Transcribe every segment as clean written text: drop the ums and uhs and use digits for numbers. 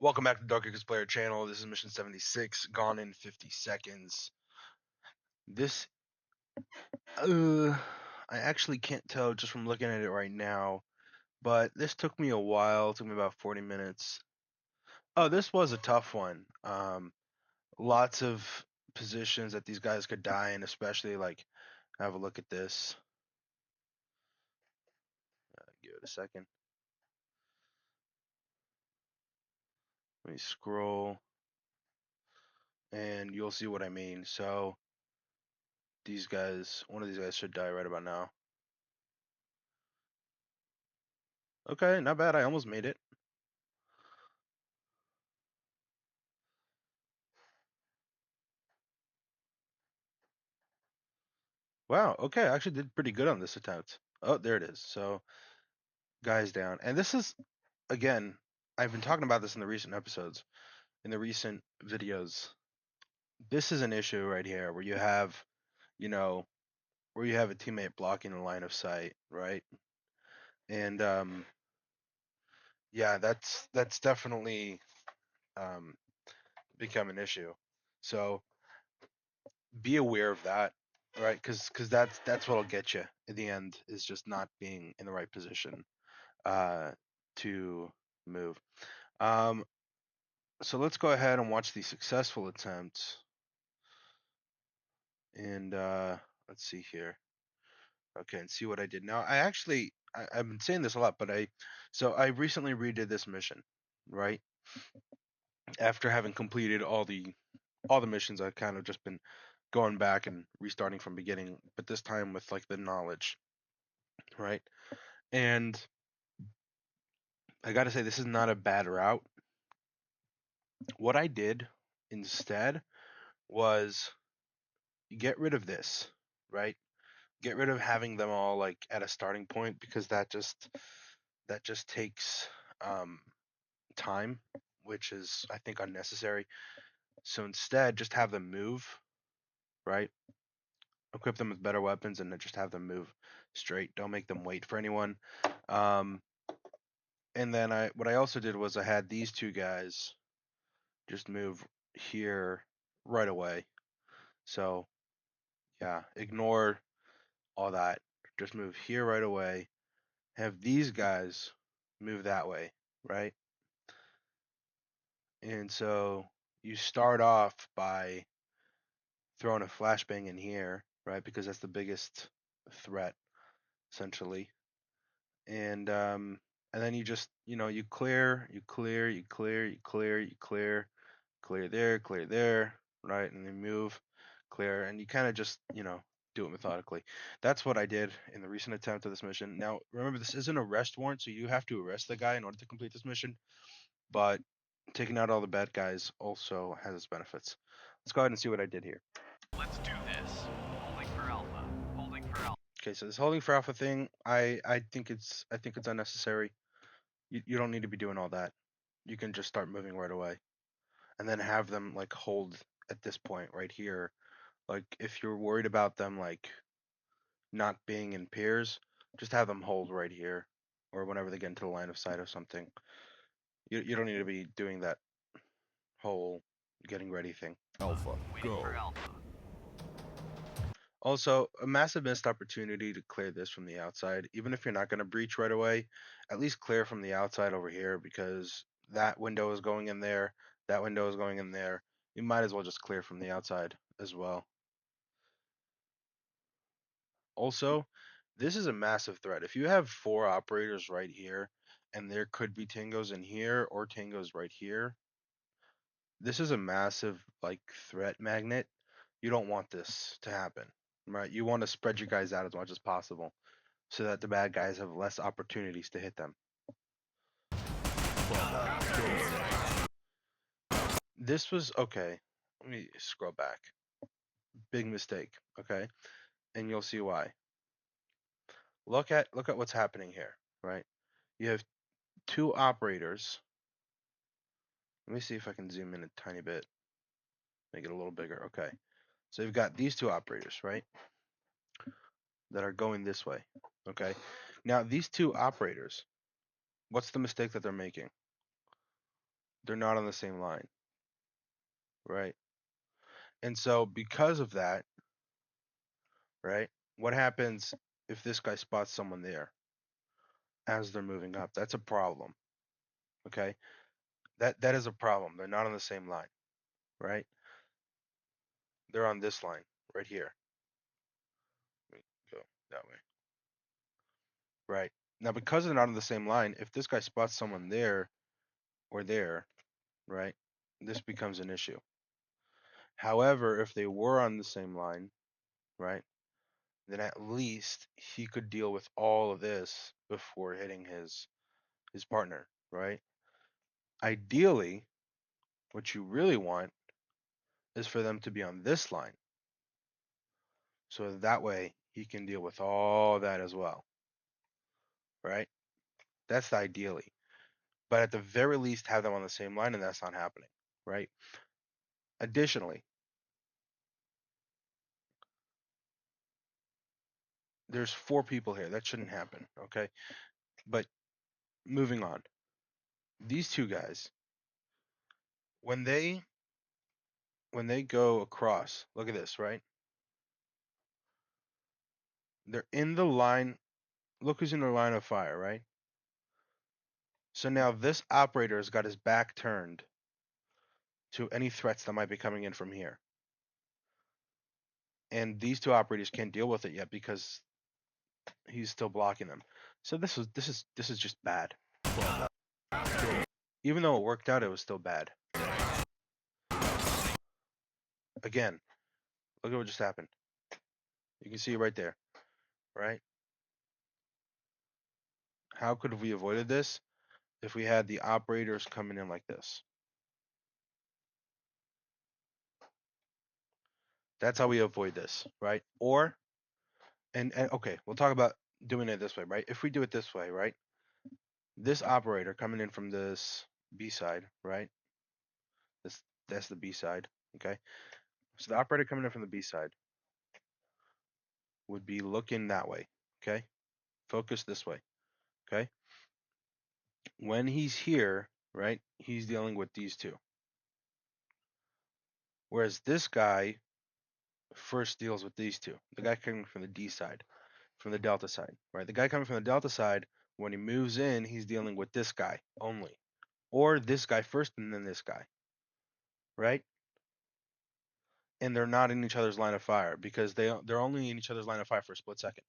Welcome back to Doorkickers Player Channel. This is Mission 76, gone in 50 seconds. This, I actually can't tell just from looking at it right now, but this took me a while. It took me about 40 minutes. Oh, this was a tough one. Lots of positions that these guys could die in, especially like, have a look at this. Give it a second. Let me scroll, and you'll see what I mean. So, these guys, one of these guys should die right about now. Okay, not bad. I almost made it. Wow, okay, I actually did pretty good on this attempt. Oh, there it is. So, guys down. And this is, again, I've been talking about this in the recent episodes, in the recent videos. This is an issue right here where you have, you know, where you have a teammate blocking the line of sight, right? And yeah, that's definitely um become an issue. So, be aware of that, right? Because that's what'll get you in the end, is just not being in the right position uh to move. Um, so let's go ahead and watch the successful attempt. And let's see here. Okay, and see what I did. Now, I've been saying this a lot, but I recently redid this mission, right? After having completed all the missions, I've kind of just been going back and restarting from beginning, but this time with like the knowledge, right? And I got to say, this is not a bad route. What I did instead was get rid of this, right? Get rid of having them all like at a starting point, because that just takes um, time, which is, I think, unnecessary. So instead, just have them move, right? Equip them with better weapons and then just have them move straight. Don't make them wait for anyone. Um, and then what I also did was I had these two guys just move here right away. So yeah, ignore all that. Just move here right away. Have these guys move that way, right? And so you start off by throwing a flashbang in here, right? Because that's the biggest threat, essentially. And then you just, you clear, you clear, you clear, you clear, you clear, clear there, right? And then move, clear, and you kind of just, do it methodically. That's what I did in the recent attempt of this mission. Now, remember, this isn't an arrest warrant, so you have to arrest the guy in order to complete this mission. But taking out all the bad guys also has its benefits. Let's go ahead and see what I did here. Let's do this. Holding for Alpha. Holding for Alpha. Okay, so this holding for alpha thing, I think it's unnecessary. You don't need to be doing all that. You can just start moving right away, and then have them like hold at this point right here. Like if you're worried about them like not being in pairs, just have them hold right here, or whenever they get into the line of sight of something. You don't need to be doing that whole getting ready thing. Alpha, Waiting go. for Alpha. Also, a massive missed opportunity to clear this from the outside. Even if you're not going to breach right away, at least clear from the outside over here, because that window is going in there, that window is going in there. You might as well just clear from the outside as well. Also, this is a massive threat. If you have 4 operators right here, and there could be tangos in here or tangos right here, this is a massive like threat magnet. You don't want this to happen, right? You want to spread your guys out as much as possible, so that the bad guys have less opportunities to hit them. This was okay. Let me scroll back. Big mistake, okay? And you'll see why. Look at what's happening here, right? You have 2 operators. Let me see if I can zoom in a tiny bit. Make it a little bigger. Okay. So you've got these 2 operators, right? That are going this way. Okay. Now these 2 operators, what's the mistake that they're making? they're not on the same line, right? And so because of that, right? What happens if this guy spots someone there as they're moving up? That's a problem, okay? That is a problem. They're not on the same line, right? They're on this line right here. Let me go that way. Right. Now because they're not on the same line, if this guy spots someone there or there, right? This becomes an issue. However, if they were on the same line, right? Then at least he could deal with all of this before hitting his partner, right? Ideally, what you really want is for them to be on this line. So that way he can deal with all that as well, right? That's the ideally. But at the very least have them on the same line and that's not happening, right? Additionally, there's 4 people here. That shouldn't happen, okay? But moving on. These 2 guys, when they go across, look at this, right? They're in the line. Look who's in the line of fire, right? So now this operator has got his back turned to any threats that might be coming in from here. And these 2 operators can't deal with it yet because he's still blocking them. So this is just bad. Even though it worked out, it was still bad. Again, look at what just happened. You can see it right there, right? How could we avoided this if we had the operators coming in like this? That's how we avoid this, right? Or and okay, we'll talk about doing it this way, right? If we do it this way, right? This operator coming in from this B side, right? That's the B side, okay? So the operator coming in from the B side would be looking that way, okay? Focus this way, okay? When he's here, right? He's dealing with these 2. Whereas this guy first deals with these 2. The guy coming from the D side, from the Delta side, right? The guy coming from the Delta side, when he moves in, he's dealing with this guy only. Or this guy first and then this guy, right? And they're not in each other's line of fire because they're only in each other's line of fire for a split second.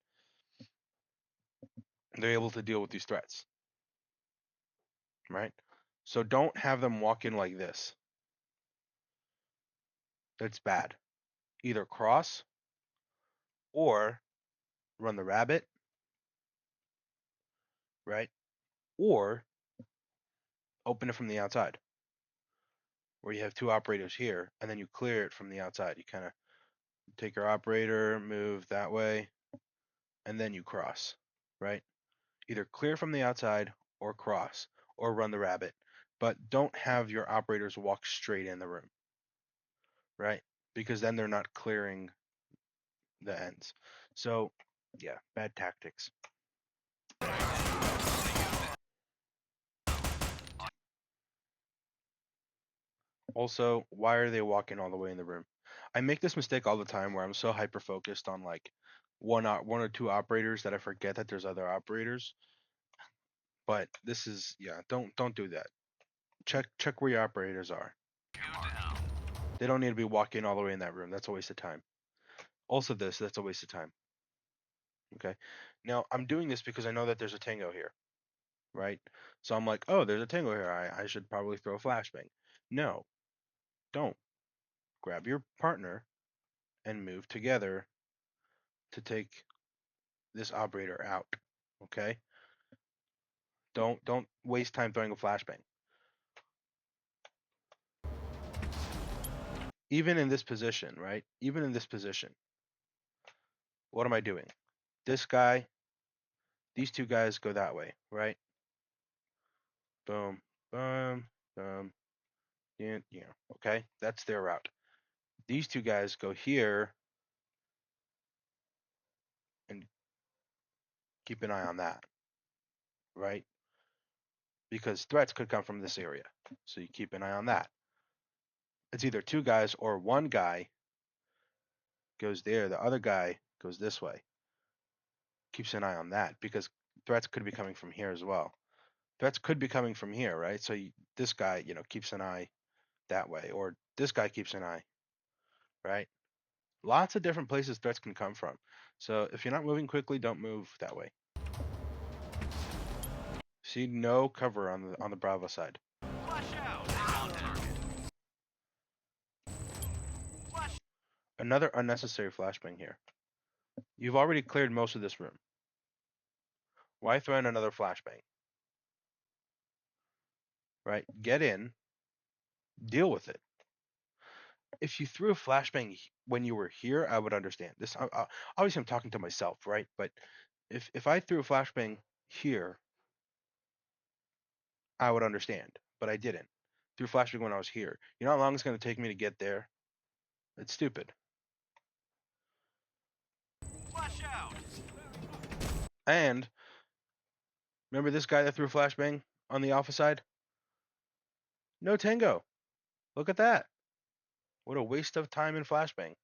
They're able to deal with these threats, right? So don't have them walk in like this. That's bad. Either cross or run the rabbit, right? Or open it from the outside, where you have 2 operators here, and then you clear it from the outside. You kind of take your operator, move that way, and then you cross, right? Either clear from the outside or cross or run the rabbit, but don't have your operators walk straight in the room, right? Because then they're not clearing the ends. So, yeah, bad tactics. Also, why are they walking all the way in the room? I make this mistake all the time where I'm so hyper focused on like one or 2 operators that I forget that there's other operators. But this is yeah, don't do that. Check where your operators are. They don't need to be walking all the way in that room. That's a waste of time. Also that's a waste of time. Okay. Now I'm doing this because I know that there's a tango here, right? So I'm like, oh, there's a tango here. I should probably throw a flashbang. No, don't. Grab your partner and move together to take this operator out. Okay? Don't waste time throwing a flashbang. Even in this position, right? Even in this position, what am I doing? This guy, these 2 guys go that way, right? Boom, boom, boom. Yeah, okay? That's their route. These 2 guys go here and keep an eye on that, right? because threats could come from this area. So you keep an eye on that. It's either two guys or one guy goes there, the other guy goes this way. Keeps an eye on that because threats could be coming from here as well. Threats could be coming from here, right? So this guy, keeps an eye that way, or this guy keeps an eye, right? Lots of different places threats can come from. So if you're not moving quickly, don't move that way. See no cover on the Bravo side. Flash out. On target. Flash. Another unnecessary flashbang here. You've already cleared most of this room. Why throw in another flashbang? Right? Get in, deal with it. If you threw a flashbang when you were here, I would understand. Obviously I'm talking to myself, right? But if I threw a flashbang here, I would understand. But I didn't. Threw a flashbang when I was here. You know how long it's going to take me to get there? It's stupid. Flash out. And remember this guy that threw a flashbang on the alpha side? No tango. Look at that. What a waste of time in flashbang.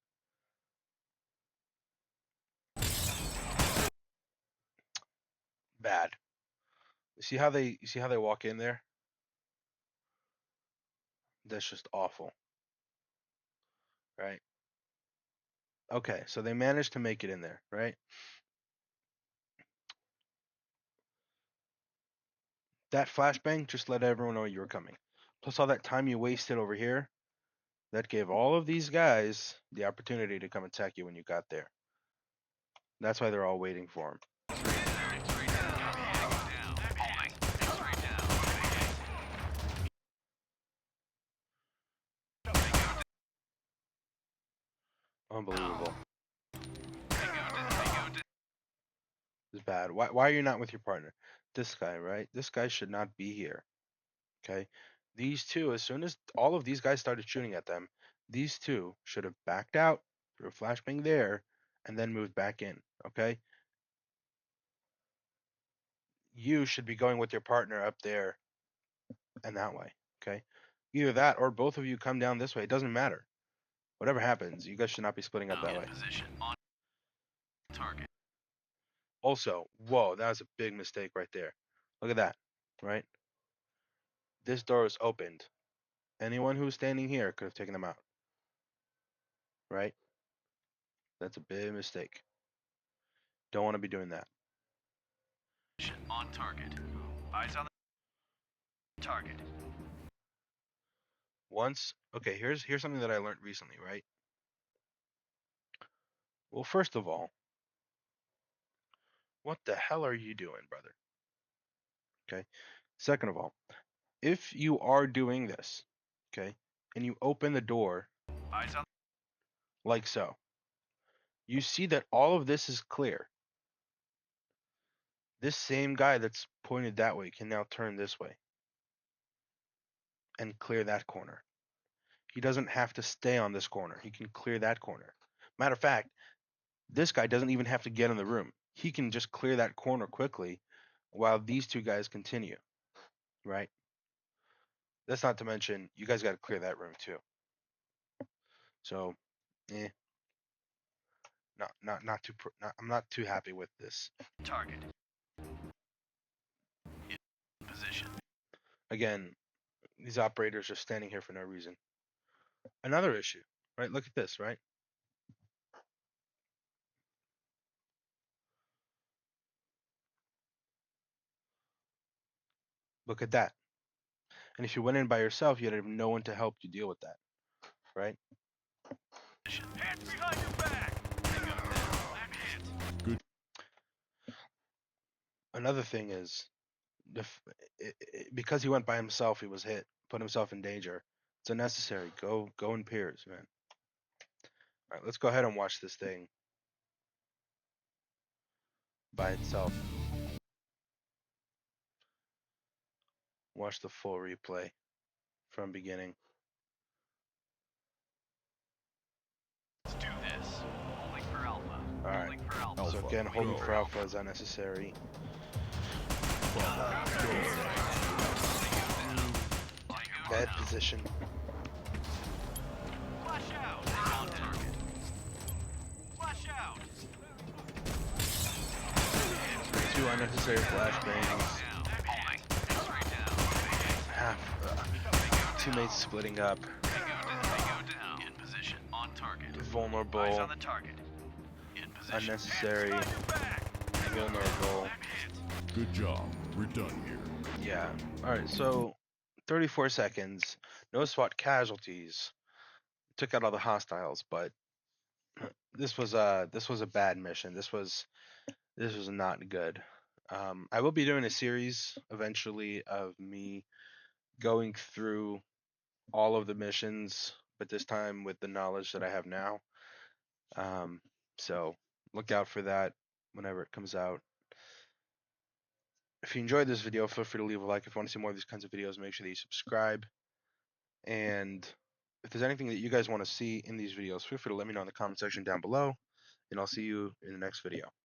Bad. You see how they walk in there? That's just awful, right? Okay, so they managed to make it in there, right? That flashbang just let everyone know you were coming. Plus all that time you wasted over here, that gave all of these guys the opportunity to come attack you when you got there. That's why they're all waiting for him. X-ray down. Holding. X-ray down. Unbelievable. Tango. It's bad. Why are you not with your partner? This guy, right? This guy should not be here. Okay? These two, as soon as all of these guys started shooting at them, these two should have backed out, threw a flashbang there, and then moved back in. Okay? You should be going with your partner up there and that way. Okay? Either that or both of you come down this way. It doesn't matter. Whatever happens, you guys should not be splitting up that In way. position. On target. Also, whoa, that was a big mistake right there. Look at that, right? This door is opened. Anyone who's standing here could have taken them out, right? That's a big mistake. Don't want to be doing that. On target. Eyes on the target. Okay, here's something that I learned recently, right? Well, first of all, what the hell are you doing, brother? Okay. Second of all, if you are doing this, okay, and you open the door Eyes on. like so, you see that all of this is clear. This same guy that's pointed that way can now turn this way and clear that corner. He doesn't have to stay on this corner. He can clear that corner. Matter of fact, this guy doesn't even have to get in the room. He can just clear that corner quickly while these two guys continue, right? That's not to mention you guys got to clear that room too. So, eh, not too. I'm not too happy with this. Target. In position. Again, these operators are standing here for no reason. Another issue, right? Look at this, right? Look at that. And if you went in by yourself, you'd have no one to help you deal with that, right? Hands behind your back. Tango down. I'm hit. Good. Another thing is, because he went by himself, he was hit, put himself in danger. It's unnecessary. Go in pairs, man. All right, let's go ahead and watch this thing by itself. Watch the full replay from beginning. Let's do this. Holding for Alpha. All right. Holding for Alpha. So Alpha, again, holding go. for Alpha is unnecessary. Bravo, go. Bad position. Flash out. Stay on target. Flash out. 2 unnecessary flashbangs. Holding. X-ray down. Teammates splitting up. Tango down. In position. On target. Eyes Vulnerable. on the target. In position. Unnecessary. Hands behind your back. Vulnerable. Good job. We're done here. Yeah. Alright, so 34 seconds. No SWAT casualties. Took out all the hostiles, but this was a bad mission. This was not good. I will be doing a series eventually of me going through all of the missions, but this time with the knowledge that I have now. So look out for that whenever it comes out. If you enjoyed this video, feel free to leave a like. If you want to see more of these kinds of videos, make sure that you subscribe. And if there's anything that you guys want to see in these videos, feel free to let me know in the comment section down below, and I'll see you in the next video.